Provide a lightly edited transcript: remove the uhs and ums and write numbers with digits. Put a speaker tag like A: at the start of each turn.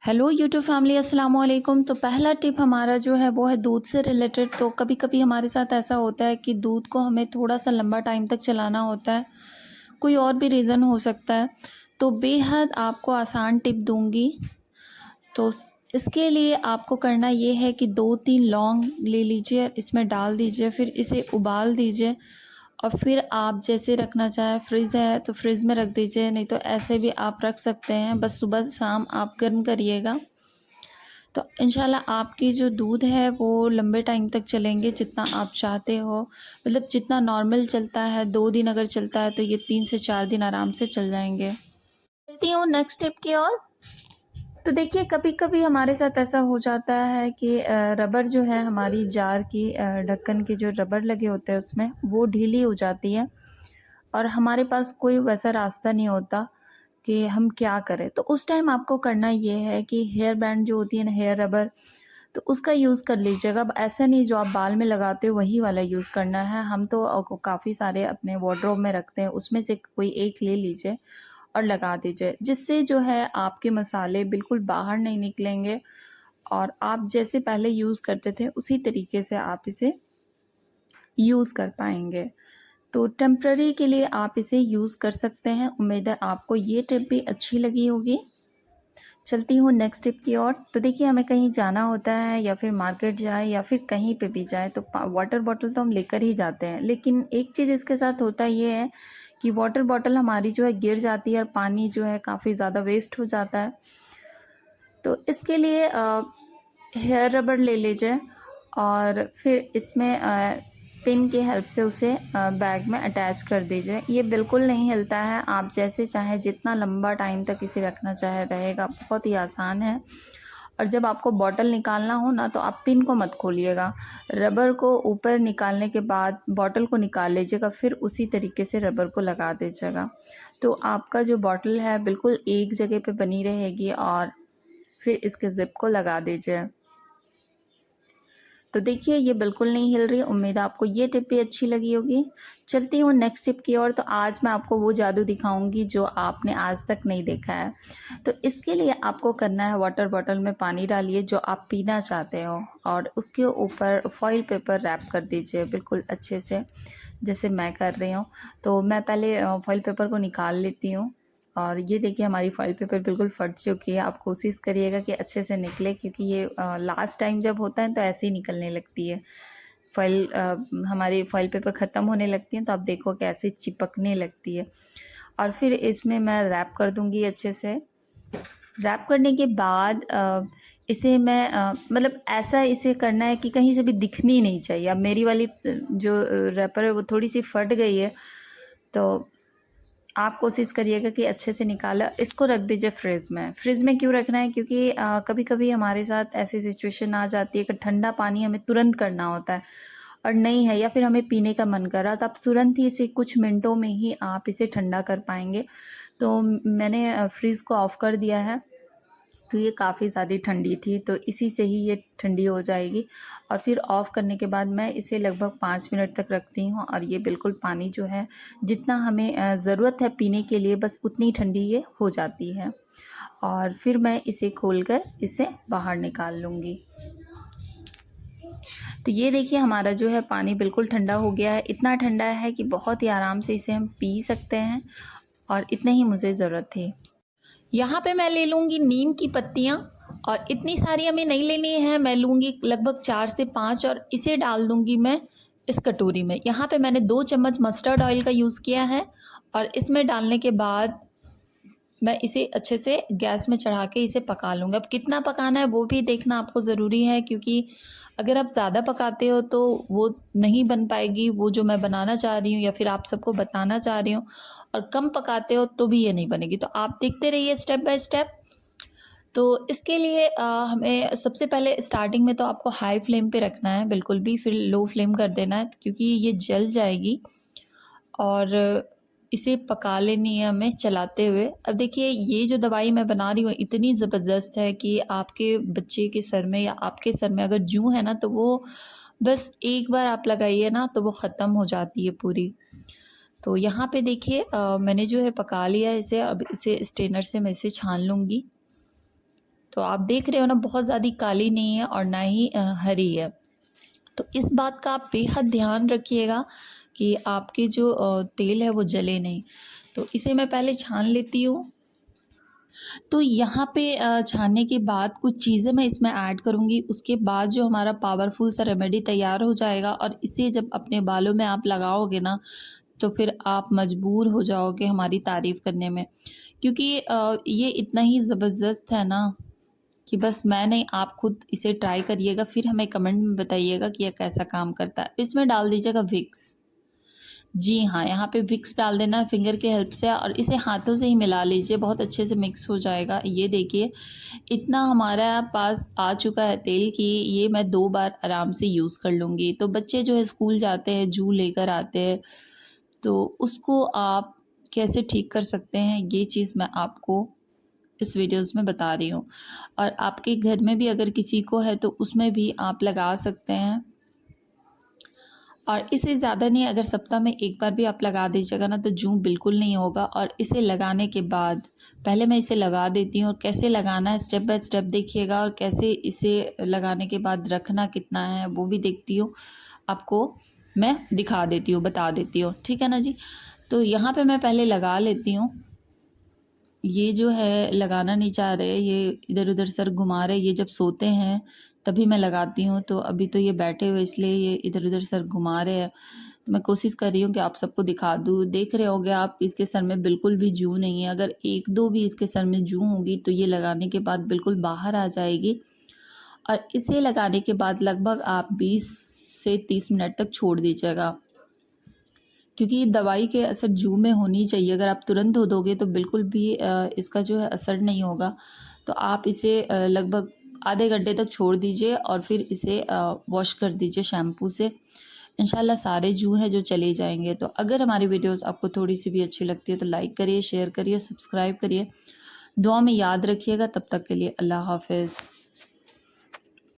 A: Hello YouTube family, अस्सलाम वालेकुम। तो पहला टिप हमारा जो है वो है दूध से रिलेटेड। तो कभी कभी हमारे साथ ऐसा होता है कि दूध को हमें थोड़ा सा लंबा टाइम तक चलाना होता है, कोई और भी रीज़न हो सकता है। तो बेहद आपको आसान टिप दूंगी। तो इसके लिए आपको करना ये है कि 2-3 लौंग ले लीजिए, इसमें डाल दीजिए, फिर इसे उबाल दीजिए और फिर आप जैसे रखना चाहें, फ्रिज़ है तो फ्रिज़ में रख दीजिए, नहीं तो ऐसे भी आप रख सकते हैं। बस सुबह शाम आप गर्म करिएगा तो इंशाल्लाह आपकी जो दूध है वो लंबे टाइम तक चलेंगे, जितना आप चाहते हो। मतलब जितना नॉर्मल चलता है 2 दिन अगर चलता है तो ये 3 से 4 दिन आराम से चल जाएंगे। चलती हूँ नेक्स्ट टिप की ओर। तो देखिए, कभी कभी हमारे साथ ऐसा हो जाता है कि रबर जो है हमारी जार की, ढक्कन के जो रबर लगे होते हैं उसमें वो ढीली हो जाती है और हमारे पास कोई वैसा रास्ता नहीं होता कि हम क्या करें। तो उस टाइम आपको करना ये है कि हेयर बैंड जो होती है ना, हेयर रबर, तो उसका यूज़ कर लीजिएगा। अब ऐसा नहीं जो आप बाल में लगाते हो वही वाला यूज़ करना है। हम तो काफ़ी सारे अपने वार्डरोब में रखते हैं, उसमें से कोई एक ले लीजिए और लगा दीजिए, जिससे जो है आपके मसाले बिल्कुल बाहर नहीं निकलेंगे और आप जैसे पहले यूज़ करते थे उसी तरीके से आप इसे यूज़ कर पाएंगे। तो टेम्प्ररी के लिए आप इसे यूज़ कर सकते हैं। उम्मीद है आपको ये टिप भी अच्छी लगी होगी। चलती हूँ नेक्स्ट टिप की ओर। तो देखिए, हमें कहीं जाना होता है या फिर मार्केट जाए या फिर कहीं पे भी जाए तो वाटर बॉटल तो हम लेकर ही जाते हैं, लेकिन एक चीज़ इसके साथ होता ये है कि वाटर बॉटल हमारी जो है गिर जाती है और पानी जो है काफ़ी ज़्यादा वेस्ट हो जाता है। तो इसके लिए हेयर रबर ले लीजिए और फिर इसमें पिन की हेल्प से उसे बैग में अटैच कर दीजिए। ये बिल्कुल नहीं हिलता है, आप जैसे चाहें जितना लंबा टाइम तक इसे रखना चाहे रहेगा। बहुत ही आसान है। और जब आपको बॉटल निकालना हो ना तो आप पिन को मत खोलिएगा, रबर को ऊपर निकालने के बाद बॉटल को निकाल लीजिएगा, फिर उसी तरीके से रबर को लगा दीजिएगा। तो आपका जो बॉटल है बिल्कुल एक जगह पे बनी रहेगी और फिर इसके ज़िप को लगा दीजिए। तो देखिए, ये बिल्कुल नहीं हिल रही। उम्मीद है आपको ये टिप भी अच्छी लगी होगी। चलती हूँ नेक्स्ट टिप की ओर। तो आज मैं आपको वो जादू दिखाऊंगी जो आपने आज तक नहीं देखा है। तो इसके लिए आपको करना है, वाटर बॉटल में पानी डालिए जो आप पीना चाहते हो और उसके ऊपर फॉइल पेपर रैप कर दीजिए बिल्कुल अच्छे से, जैसे मैं कर रही हूँ। तो मैं पहले फॉइल पेपर को निकाल लेती हूँ और ये देखिए हमारी फॉइल पेपर बिल्कुल फट चुकी है। आप कोशिश करिएगा कि अच्छे से निकले, क्योंकि ये लास्ट टाइम जब होता है तो ऐसे ही निकलने लगती है फॉइल। हमारी फॉइल पेपर ख़त्म होने लगती है तो आप देखो कि ऐसे चिपकने लगती है। और फिर इसमें मैं रैप कर दूँगी अच्छे से। रैप करने के बाद इसे मैं मतलब ऐसा इसे करना है कि कहीं से भी दिखनी नहीं चाहिए। अब मेरी वाली जो रैपर है वो थोड़ी सी फट गई है, तो आप कोशिश करिएगा कि अच्छे से निकाला। इसको रख दीजिए फ्रिज में। फ्रिज में क्यों रखना है? क्योंकि कभी कभी हमारे साथ ऐसी सिचुएशन आ जाती है कि ठंडा पानी हमें तुरंत करना होता है और नहीं है, या फिर हमें पीने का मन कर रहा, तो आप तुरंत ही इसे कुछ मिनटों में ही आप इसे ठंडा कर पाएंगे। तो मैंने फ्रिज को ऑफ़ कर दिया है, तो ये काफ़ी ज़्यादा ठंडी थी तो इसी से ही ये ठंडी हो जाएगी। और फिर ऑफ़ करने के बाद मैं इसे लगभग 5 मिनट तक रखती हूँ और ये बिल्कुल पानी जो है जितना हमें ज़रूरत है पीने के लिए बस उतनी ठंडी ये हो जाती है। और फिर मैं इसे खोलकर इसे बाहर निकाल लूँगी। तो ये देखिए, हमारा जो है पानी बिल्कुल ठंडा हो गया है। इतना ठंडा है कि बहुत ही आराम से इसे हम पी सकते हैं और इतने ही मुझे ज़रूरत थी। यहाँ पे मैं ले लूँगी नीम की पत्तियाँ और इतनी सारी हमें नहीं लेनी है, मैं लूँगी लगभग 4 से 5 और इसे डाल दूँगी मैं इस कटोरी में। यहाँ पे मैंने 2 चम्मच मस्टर्ड ऑयल का यूज़ किया है और इसमें डालने के बाद मैं इसे अच्छे से गैस में चढ़ा के इसे पका लूँगी। अब कितना पकाना है वो भी देखना आपको ज़रूरी है, क्योंकि अगर आप ज़्यादा पकाते हो तो वो नहीं बन पाएगी वो जो मैं बनाना चाह रही हूँ या फिर आप सबको बताना चाह रही हूँ, और कम पकाते हो तो भी ये नहीं बनेगी। तो आप देखते रहिए स्टेप बाय स्टेप। तो इसके लिए हमें सबसे पहले स्टार्टिंग में तो आपको हाई फ्लेम पे रखना है बिल्कुल भी, फिर लो फ्लेम कर देना है क्योंकि ये जल जाएगी। और इसे पका लेनी है हमें चलाते हुए। अब देखिए, ये जो दवाई मैं बना रही हूँ इतनी ज़बरदस्त है कि आपके बच्चे के सर में या आपके सर में अगर जूं है ना तो वो बस एक बार आप लगाइए ना तो वो ख़त्म हो जाती है पूरी। तो यहाँ पे देखिए मैंने जो है पका लिया है इसे। अब इसे स्ट्रेनर से मैं इसे छान लूँगी। तो आप देख रहे हो ना, बहुत ज़्यादा काली नहीं है और ना ही हरी है। तो इस बात का आप बेहद ध्यान रखिएगा कि आपके जो तेल है वो जले नहीं। तो इसे मैं पहले छान लेती हूँ। तो यहाँ पे छानने के बाद कुछ चीज़ें मैं इसमें ऐड करूँगी, उसके बाद जो हमारा पावरफुल सा रेमेडी तैयार हो जाएगा और इसे जब अपने बालों में आप लगाओगे ना, तो फिर आप मजबूर हो जाओगे हमारी तारीफ़ करने में। क्योंकि ये इतना ही ज़बरदस्त है ना कि बस मैं नहीं, आप खुद इसे ट्राई करिएगा, फिर हमें कमेंट में बताइएगा कि ये कैसा काम करता है। इसमें डाल दीजिएगा विक्स। जी हाँ, यहाँ पे विक्स डाल देना है फिंगर के हेल्प से और इसे हाथों से ही मिला लीजिए, बहुत अच्छे से मिक्स हो जाएगा। ये देखिए, इतना हमारा पास आ चुका है तेल कि ये मैं 2 बार आराम से यूज़ कर लूँगी। तो बच्चे जो है स्कूल जाते हैं, जूं लेकर आते हैं, तो उसको आप कैसे ठीक कर सकते हैं, ये चीज़ मैं आपको इस वीडियोज़ में बता रही हूँ। और आपके घर में भी अगर किसी को है तो उसमें भी आप लगा सकते हैं। और इसे ज़्यादा नहीं, अगर सप्ताह में 1 बार भी आप लगा दीजिएगा ना, तो जूं बिल्कुल नहीं होगा। और इसे लगाने के बाद पहले मैं इसे लगा देती हूँ, और कैसे लगाना है स्टेप बाय स्टेप देखिएगा, और कैसे इसे लगाने के बाद रखना कितना है वो भी देखती हूँ, आपको मैं दिखा देती हूँ, बता देती हूँ, ठीक है ना जी। तो यहाँ पे मैं पहले लगा लेती हूँ। ये जो है लगाना नहीं चाह रहे, ये इधर-उधर सर घुमा रहे, ये जब सोते हैं तभी मैं लगाती हूँ। तो अभी तो ये बैठे हुए इसलिए ये इधर-उधर सर घुमा रहे हैं। तो मैं कोशिश कर रही हूँ कि आप सबको दिखा दूँ। देख रहे होंगे आप, इसके सर में बिल्कुल भी जूं नहीं है। अगर 1-2 भी इसके सर में जूं होगी तो ये लगाने के बाद बिल्कुल बाहर आ जाएगी। और इसे लगाने के बाद लगभग आप 20 से 30 मिनट तक छोड़ दीजिएगा, क्योंकि दवाई के असर जूं में होनी चाहिए। अगर आप तुरंत धो दोगे तो बिल्कुल भी इसका जो है असर नहीं होगा। तो आप इसे लगभग आधे घंटे तक छोड़ दीजिए और फिर इसे वॉश कर दीजिए शैम्पू से। इंशाल्लाह सारे जूं हैं जो चले जाएंगे। तो अगर हमारी वीडियोस आपको थोड़ी सी भी अच्छी लगती है तो लाइक करिए, शेयर करिए, सब्सक्राइब करिए। दुआ में याद रखिएगा। तब तक के लिए अल्लाह हाफिज़।